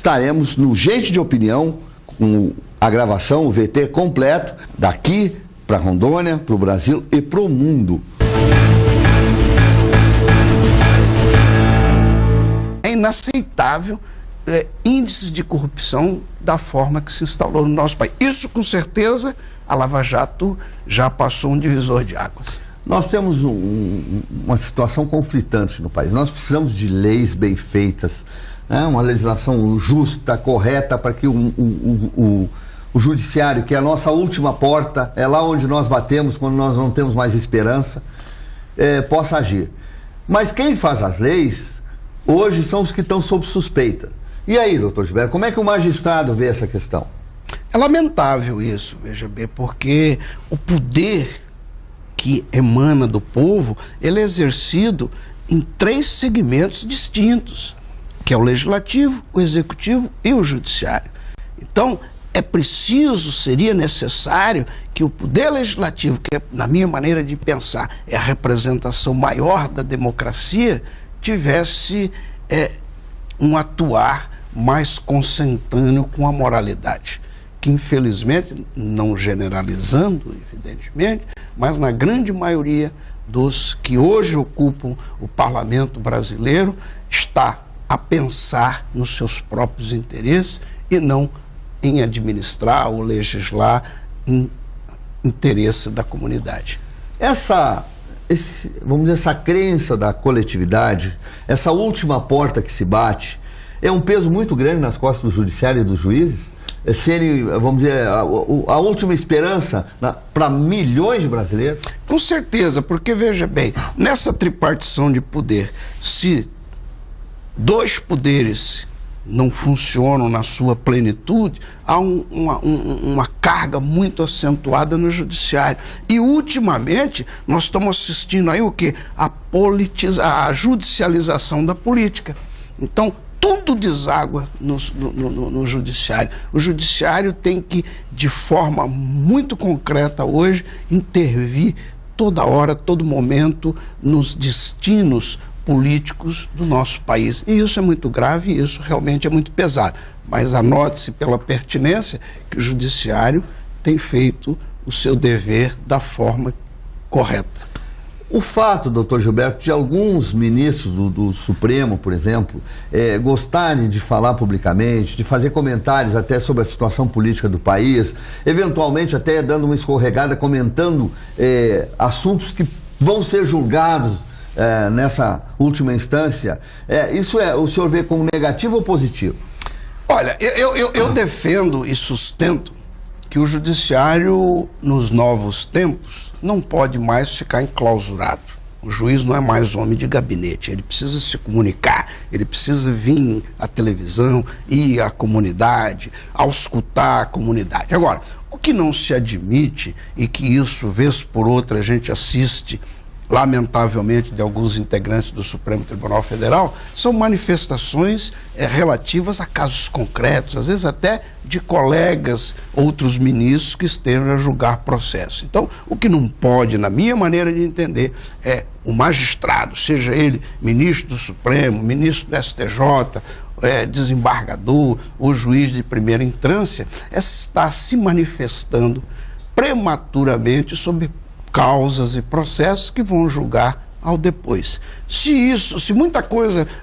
estaremos no Gente de Opinião, com a gravação, o VT completo, daqui para Rondônia, para o Brasil e para o mundo. É inaceitável índices de corrupção da forma que se instalou no nosso país. Isso, com certeza, a Lava Jato já passou um divisor de águas. Nós temos uma situação conflitante no país. Nós precisamos de leis bem feitas, né? Uma legislação justa, correta, para que o judiciário, que é a nossa última porta, é lá onde nós batemos quando nós não temos mais esperança, possa agir. Mas quem faz as leis, hoje, são os que estão sob suspeita. E aí, doutor Gilberto, como é que o magistrado vê essa questão? É lamentável isso, veja bem, porque o poder que emana do povo, ele é exercido em 3 segmentos distintos, que é o legislativo, o executivo e o judiciário. Então, seria necessário que o poder legislativo, que na minha maneira de pensar é a representação maior da democracia, tivesse um atuar mais consentâneo com a moralidade, que infelizmente, não generalizando, evidentemente, mas na grande maioria dos que hoje ocupam o parlamento brasileiro, está a pensar nos seus próprios interesses e não em administrar ou legislar em interesse da comunidade. Vamos dizer, essa crença da coletividade, essa última porta que se bate, é um peso muito grande nas costas do judiciário e dos juízes? Serem, vamos dizer, a última esperança para milhões de brasileiros? Com certeza, porque veja bem, nessa tripartição de poder, se 2 poderes não funcionam na sua plenitude, há uma carga muito acentuada no judiciário. E ultimamente nós estamos assistindo aí o quê? A judicialização da política. Então tudo deságua no judiciário. O judiciário tem que, de forma muito concreta hoje, intervir toda hora, todo momento, nos destinos políticos do nosso país. E isso é muito grave e isso realmente é muito pesado. Mas anote-se pela pertinência que o judiciário tem feito o seu dever da forma correta. O fato, doutor Gilberto, de alguns ministros do Supremo, por exemplo, gostarem de falar publicamente, de fazer comentários até sobre a situação política do país, eventualmente até dando uma escorregada, comentando assuntos que vão ser julgados nessa última instância, isso o senhor vê como negativo ou positivo? Olha, eu defendo e sustento que o judiciário, nos novos tempos, não pode mais ficar enclausurado. O juiz não é mais homem de gabinete, ele precisa se comunicar, ele precisa vir à televisão, ir à comunidade, auscultar a comunidade. Agora, o que não se admite, e que isso, vez por outra, a gente assiste, lamentavelmente, de alguns integrantes do Supremo Tribunal Federal, são manifestações relativas a casos concretos, às vezes até de colegas, outros ministros que estejam a julgar processo. Então, o que não pode, na minha maneira de entender, é o magistrado, seja ele ministro do Supremo, ministro do STJ, desembargador ou juiz de primeira instância, estar se manifestando prematuramente sobre causas e processos que vão julgar ao depois. Se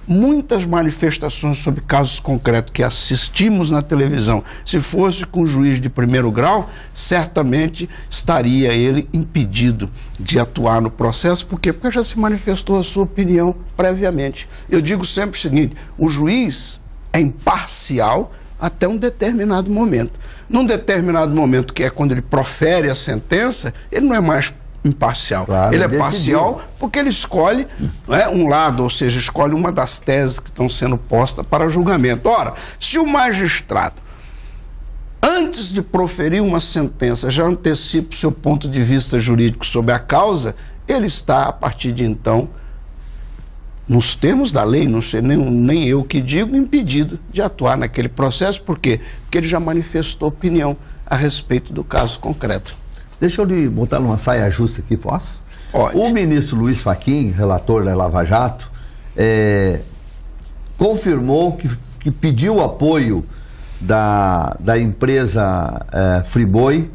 muitas manifestações sobre casos concretos que assistimos na televisão, se fosse com um juiz de primeiro grau, certamente estaria ele impedido de atuar no processo. Por quê? Porque já se manifestou a sua opinião previamente. Eu digo sempre o seguinte: o juiz é imparcial até um determinado momento. Num determinado momento, que é quando ele profere a sentença, ele não é mais imparcial. Claro, ele é parcial porque ele escolhe um lado, ou seja, escolhe uma das teses que estão sendo postas para julgamento. Ora, se o magistrado, antes de proferir uma sentença, já antecipa o seu ponto de vista jurídico sobre a causa, ele está, a partir de então, nos termos da lei, não sei nem eu que digo, impedido de atuar naquele processo. Por quê? Porque ele já manifestou opinião a respeito do caso concreto. Deixa eu lhe botar numa saia justa aqui, posso? Pode. O ministro Luiz Fachin, relator da Lava Jato, confirmou que pediu apoio da empresa Friboi,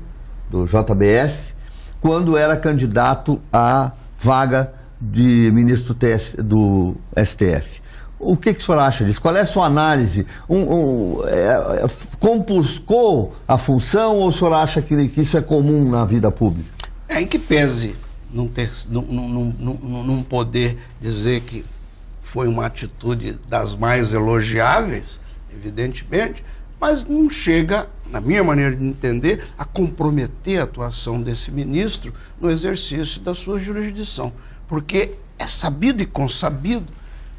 do JBS, quando era candidato à vaga de ministro do STF. O que o senhor acha disso? Qual é a sua análise? Compuscou a função ou o senhor acha que isso é comum na vida pública? Em que pese não poder dizer que foi uma atitude das mais elogiáveis, evidentemente, mas não chega, na minha maneira de entender, a comprometer a atuação desse ministro no exercício da sua jurisdição. Porque é sabido e consabido,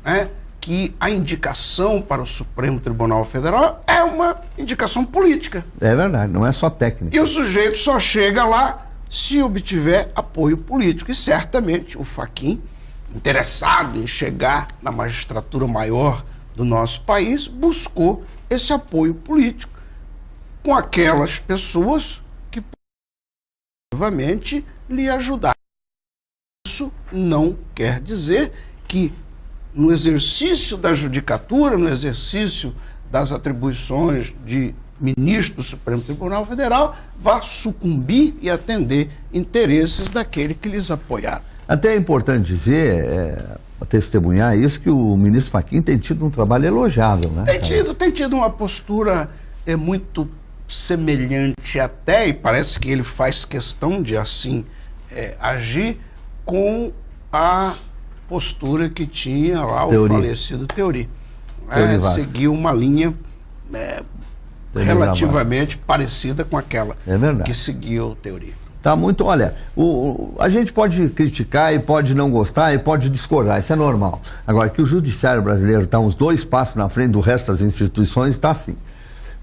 né, que a indicação para o Supremo Tribunal Federal é uma indicação política. É verdade, não é só técnica. E o sujeito só chega lá se obtiver apoio político. E certamente o Fachin, interessado em chegar na magistratura maior do nosso país, buscou esse apoio político com aquelas pessoas que provavelmente lhe ajudaram. Isso não quer dizer que no exercício da judicatura, no exercício das atribuições de ministro do Supremo Tribunal Federal, vá sucumbir e atender interesses daquele que lhes apoiaram. Até é importante dizer, testemunhar isso, que o ministro Fachin tem tido um trabalho elogiável, né? Tem tido uma postura muito semelhante até, e parece que ele faz questão de assim agir, com a postura que tinha lá o falecido Theory. Seguiu uma linha relativamente parecida com aquela que seguiu o Theory. Tá muito, olha, a gente pode criticar e pode não gostar e pode discordar, isso é normal. Agora, que o judiciário brasileiro está uns 2 passos na frente do resto das instituições, está assim.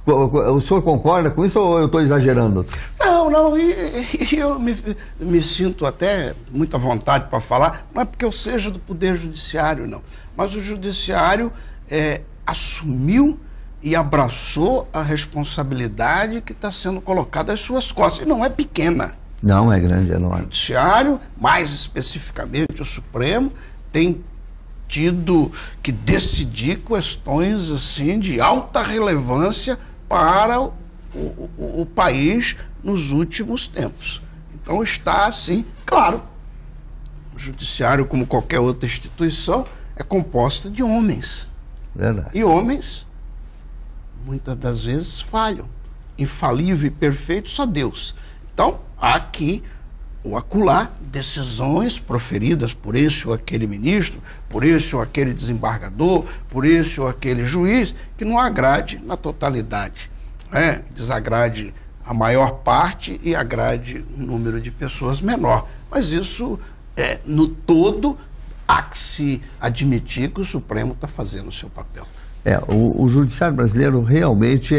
O senhor concorda com isso ou eu estou exagerando? Não, e eu me sinto até muita vontade para falar, não é porque eu seja do Poder Judiciário, não. Mas o Judiciário assumiu e abraçou a responsabilidade que está sendo colocada às suas costas. E não é pequena. Não, é grande, é enorme. O Judiciário, mais especificamente o Supremo, tem tido que decidir questões assim de alta relevância para o país nos últimos tempos. Então está assim, claro, o Judiciário, como qualquer outra instituição, é composta de homens. Verdade. E homens, muitas das vezes, falham. Infalível e perfeito só Deus. Então, há aqui ou acolá decisões proferidas por esse ou aquele ministro, por esse ou aquele desembargador, por esse ou aquele juiz, que não agrade na totalidade, desagrade a maior parte e agrade um número de pessoas menor. Mas isso, no todo, há que se admitir que o Supremo está fazendo o seu papel. O judiciário brasileiro realmente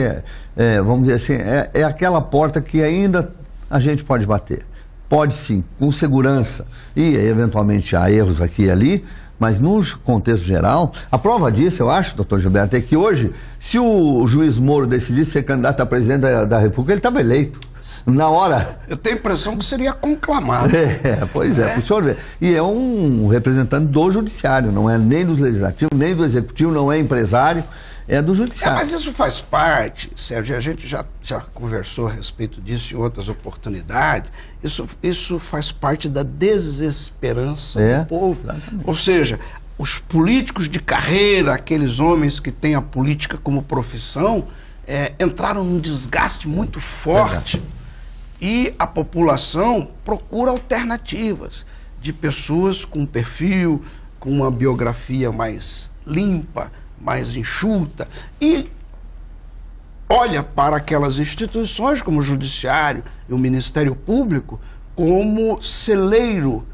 vamos dizer assim, é aquela porta que ainda a gente pode bater. Pode sim, com segurança. E eventualmente há erros aqui e ali, mas no contexto geral, a prova disso, eu acho, doutor Gilberto, é que hoje, se o juiz Moro decidisse ser candidato a presidente da República, ele estava eleito. Na hora. Eu tenho a impressão que seria conclamado. Pois é, o senhor vê. E é um representante do judiciário, não é nem do legislativo, nem do executivo, não é empresário, é do judiciário. Mas isso faz parte, Sérgio, a gente já conversou a respeito disso em outras oportunidades, isso faz parte da desesperança do povo. Exatamente. Ou seja, os políticos de carreira, aqueles homens que têm a política como profissão, entraram num desgaste muito forte. E a população procura alternativas de pessoas com perfil, com uma biografia mais limpa, mais enxuta, e olha para aquelas instituições como o Judiciário e o Ministério Público como celeiro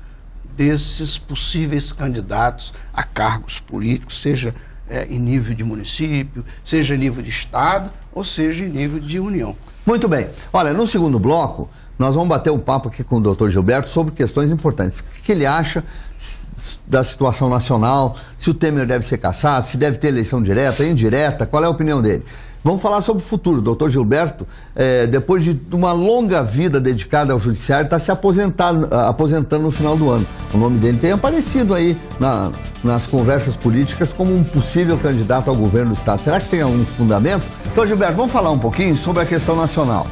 desses possíveis candidatos a cargos políticos, seja em nível de município, seja em nível de Estado, ou seja em nível de União. Muito bem. Olha, no segundo bloco, nós vamos bater um papo aqui com o doutor Gilberto sobre questões importantes. O que ele acha da situação nacional, se o Temer deve ser cassado, se deve ter eleição direta, indireta, qual é a opinião dele? Vamos falar sobre o futuro. Doutor Gilberto, depois de uma longa vida dedicada ao judiciário, está se aposentando no final do ano. O nome dele tem aparecido aí nas conversas políticas como um possível candidato ao governo do Estado. Será que tem algum fundamento? Doutor Gilberto, vamos falar um pouquinho sobre a questão nacional.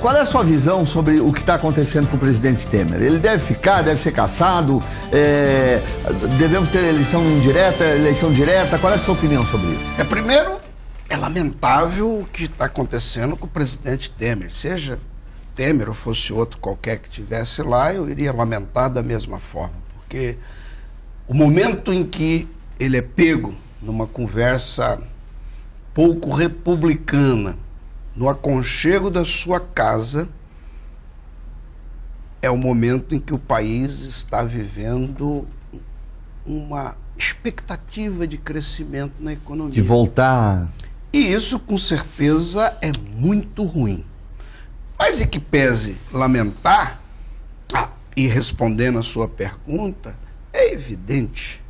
Qual é a sua visão sobre o que está acontecendo com o presidente Temer? Ele deve ficar, deve ser cassado? Devemos ter eleição indireta, eleição direta? Qual é a sua opinião sobre isso? Primeiro, é lamentável o que está acontecendo com o presidente Temer. Seja Temer ou fosse outro qualquer que estivesse lá, eu iria lamentar da mesma forma. Porque o momento em que ele é pego numa conversa pouco republicana, no aconchego da sua casa, é o momento em que o país está vivendo uma expectativa de crescimento na economia. De voltar... E isso, com certeza, é muito ruim. Mas e que pese lamentar, e respondendo a sua pergunta, é evidente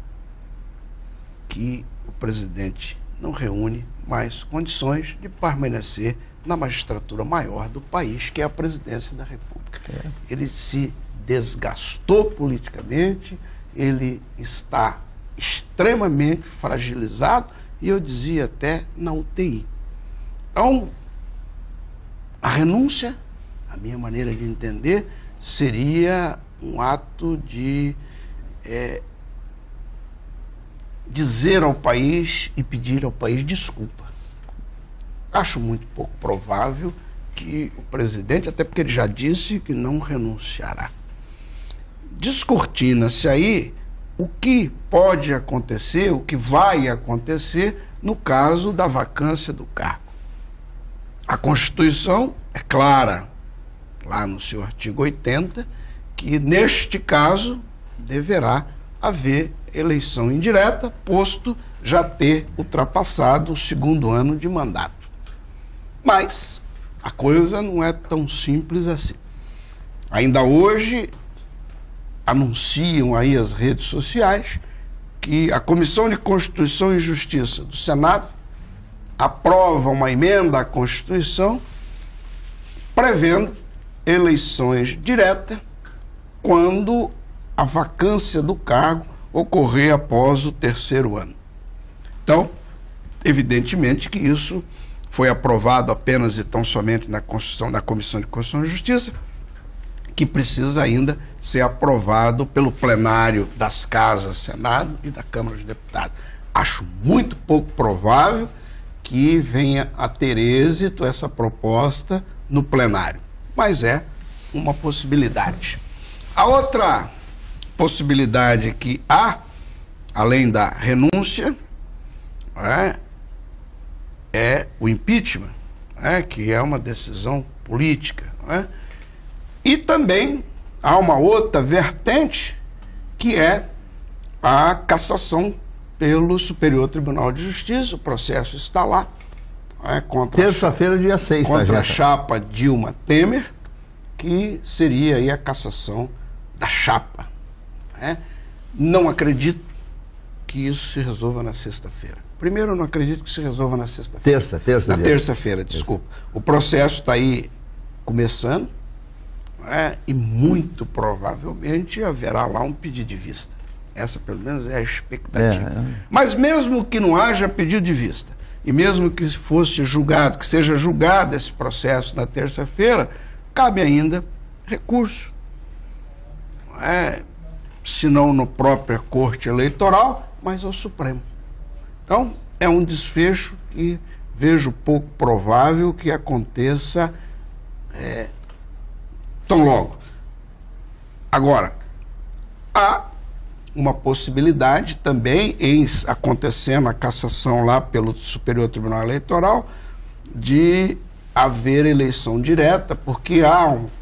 que o presidente não reúne mais condições de permanecer na magistratura maior do país, que é a presidência da República. Ele se desgastou politicamente, ele está extremamente fragilizado, e eu dizia até na UTI. Então, a renúncia, a minha maneira de entender, seria um ato de dizer ao país e pedir ao país desculpa. Acho muito pouco provável que o presidente, até porque ele já disse que não renunciará. Descortina-se aí o que pode acontecer, o que vai acontecer no caso da vacância do cargo. A Constituição é clara, lá no seu artigo 80, que neste caso deverá haver eleição indireta, posto já ter ultrapassado o 2º ano de mandato. Mas a coisa não é tão simples assim. Ainda hoje anunciam aí as redes sociais que a Comissão de Constituição e Justiça do Senado aprova uma emenda à Constituição prevendo eleições diretas quando a vacância do cargo ocorrer após o 3º ano. Então, evidentemente que isso foi aprovado apenas e tão somente na Constituição da Comissão de Constituição e Justiça, que precisa ainda ser aprovado pelo plenário das casas Senado e da Câmara dos Deputados. Acho muito pouco provável que venha a ter êxito essa proposta no plenário, mas é uma possibilidade. A outra possibilidade que há, além da renúncia, é o impeachment, que é uma decisão política. E também há uma outra vertente, que é a cassação pelo Superior Tribunal de Justiça. O processo está lá. Terça-feira, dia 6. Contra a chapa Dilma Temer, que seria aí a cassação da chapa. Não acredito que isso se resolva na sexta-feira. Primeiro, eu não acredito que se resolva na sexta-feira. Na terça-feira, desculpa. O processo está aí começando, e muito provavelmente haverá lá um pedido de vista. Essa, pelo menos, é a expectativa. Mas mesmo que não haja pedido de vista, e mesmo que fosse julgado, que seja julgado esse processo na terça-feira, cabe ainda recurso. Se não na própria Corte Eleitoral, mas ao Supremo. Então, é um desfecho que vejo pouco provável que aconteça tão logo. Agora, há uma possibilidade também, em acontecendo a cassação lá pelo Superior Tribunal Eleitoral, de haver eleição direta, porque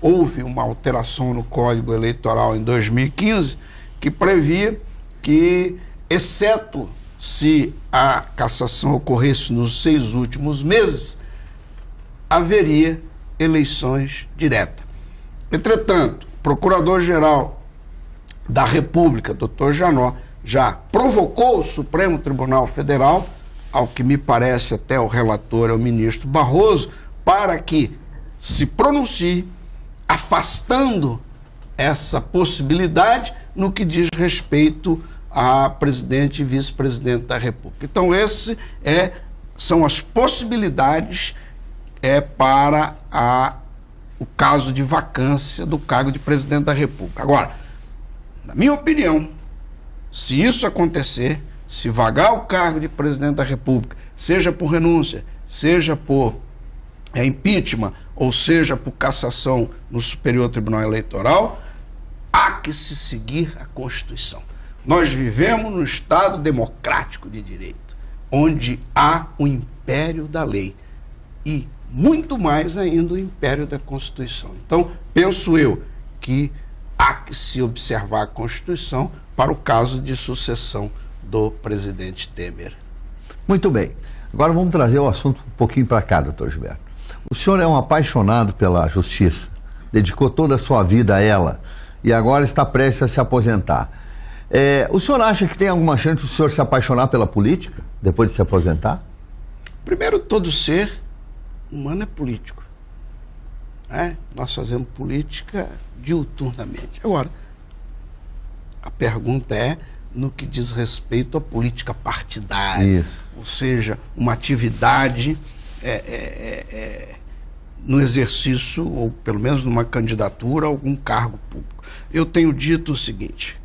houve uma alteração no Código Eleitoral em 2015 que previa que, exceto se a cassação ocorresse nos 6 últimos meses, haveria eleições diretas. Entretanto, o Procurador-Geral da República, Dr. Janot, já provocou o Supremo Tribunal Federal ao que me parece até o relator é o ministro Barroso, para que se pronuncie afastando essa possibilidade no que diz respeito a presidente e vice-presidente da República. Então, são as possibilidades para o caso de vacância do cargo de presidente da República. Agora, na minha opinião, se isso acontecer, se vagar o cargo de presidente da República, seja por renúncia, seja por impeachment, ou seja por cassação no Superior Tribunal Eleitoral, há que se seguir a Constituição. Nós vivemos num Estado democrático de direito, onde há o império da lei e, muito mais ainda, o império da Constituição. Então, penso eu que há que se observar a Constituição para o caso de sucessão do presidente Temer. Muito bem. Agora vamos trazer o assunto um pouquinho para cá, doutor Gilberto. O senhor é um apaixonado pela justiça, dedicou toda a sua vida a ela e agora está prestes a se aposentar. O senhor acha que tem alguma chance do senhor se apaixonar pela política depois de se aposentar? Primeiro, todo ser humano é político. Nós fazemos política diuturnamente. Agora, a pergunta é no que diz respeito à política partidária. Isso. Ou seja, uma atividade no exercício, ou pelo menos numa candidatura a algum cargo público. Eu tenho dito o seguinte: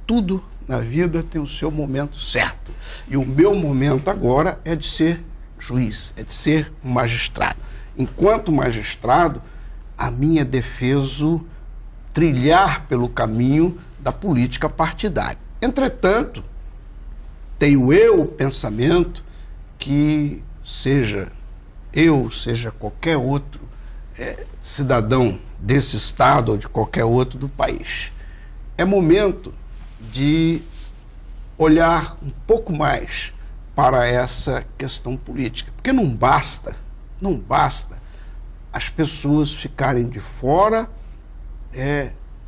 tudo na vida tem o seu momento certo. E o meu momento agora é de ser juiz, é de ser magistrado. Enquanto magistrado, a minha defesa trilhar pelo caminho da política partidária. Entretanto, tenho eu o pensamento que seja eu, seja qualquer outro cidadão desse estado ou de qualquer outro do país, é momento de olhar um pouco mais para essa questão política, porque não basta as pessoas ficarem de fora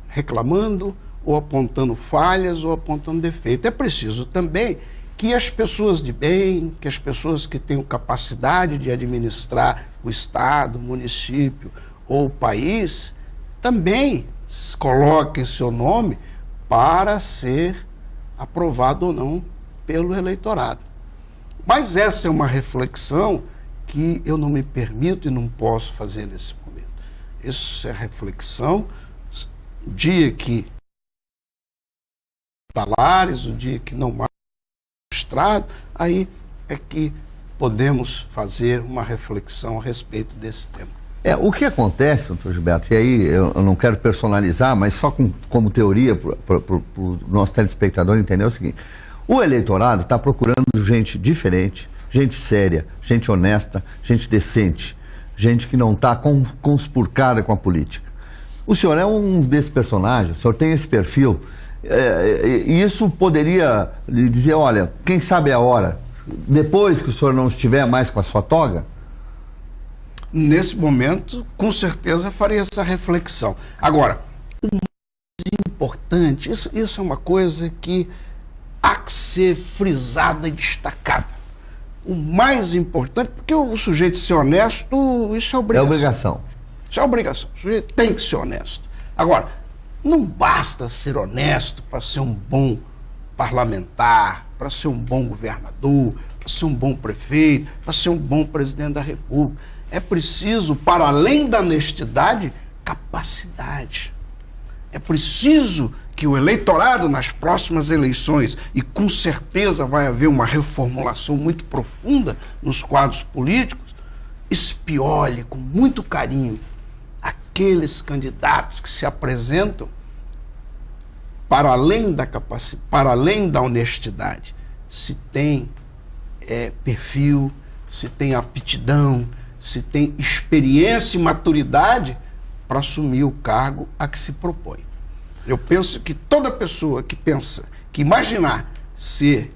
reclamando ou apontando falhas ou apontando defeitos. É preciso também que as pessoas de bem, que as pessoas que tenham capacidade de administrar o estado, o município ou o país, também coloquem seu nome para ser aprovado ou não pelo eleitorado. Mas essa é uma reflexão que eu não me permito e não posso fazer nesse momento. Isso é reflexão. O dia que salários, o dia que não mais registrado, aí é que podemos fazer uma reflexão a respeito desse tema. O que acontece, doutor Gilberto, e aí eu não quero personalizar, mas só como teoria para o nosso telespectador entender o seguinte: o eleitorado está procurando gente diferente, gente séria, gente honesta, gente decente, gente que não está conspurcada com a política. O senhor é um desses personagens, o senhor tem esse perfil, e isso poderia lhe dizer, olha, quem sabe a hora, depois que o senhor não estiver mais com a sua toga? Nesse momento, com certeza faria essa reflexão. Agora, o mais importante, isso é uma coisa que há que ser frisada e destacada. O mais importante, porque o sujeito ser honesto, isso é obrigação. É obrigação. Isso é obrigação. O sujeito tem que ser honesto. Agora, não basta ser honesto para ser um bom parlamentar, para ser um bom governador, para ser um bom prefeito, para ser um bom presidente da República. É preciso, para além da honestidade, capacidade. É preciso que o eleitorado, nas próximas eleições, e com certeza vai haver uma reformulação muito profunda nos quadros políticos, espiole com muito carinho aqueles candidatos que se apresentam para além da capacidade, para além da honestidade, se tem perfil, se tem aptidão, se tem experiência e maturidade para assumir o cargo a que se propõe. Eu penso que toda pessoa que pensa, que imaginar ser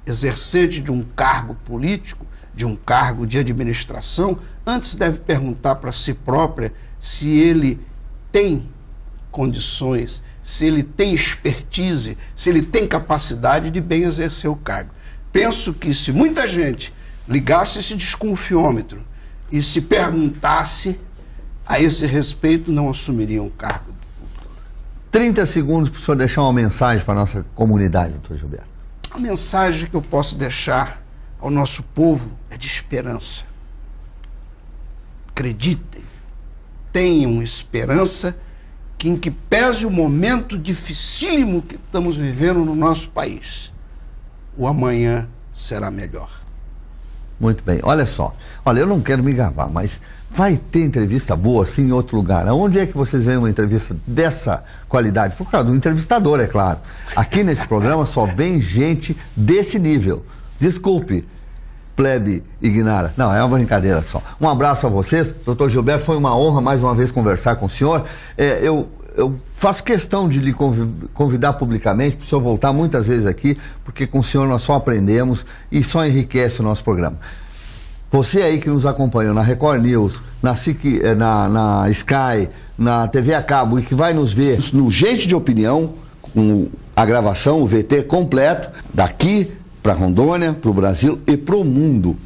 exercente de um cargo político, de um cargo de administração, antes deve perguntar para si própria se ele tem condições, se ele tem expertise, se ele tem capacidade de bem exercer o cargo. penso que se muita gente ligasse esse desconfiômetro e se perguntasse a esse respeito, não assumiriam o cargo. 30 segundos para o senhor deixar uma mensagem para a nossa comunidade, doutor Gilberto. A mensagem que eu posso deixar ao nosso povo é de esperança. Acreditem, tenham esperança que, em que pese o momento dificílimo que estamos vivendo no nosso país, o amanhã será melhor. Muito bem, olha só, eu não quero me gabar, mas vai ter entrevista boa assim em outro lugar. Onde é que vocês veem uma entrevista dessa qualidade? Por causa do entrevistador, é claro. Aqui nesse programa só vem gente desse nível. Desculpe, plebe Ignara. Não, é uma brincadeira só. Um abraço a vocês. Doutor Gilberto, foi uma honra mais uma vez conversar com o senhor. Eu faço questão de lhe convidar publicamente para o senhor voltar muitas vezes aqui, porque com o senhor nós só aprendemos e só enriquece o nosso programa. Você aí que nos acompanhou na Record News, na Sky, na TV a cabo e que vai nos ver no Gente de Opinião, com a gravação, o VT completo, daqui para Rondônia, para o Brasil e para o mundo.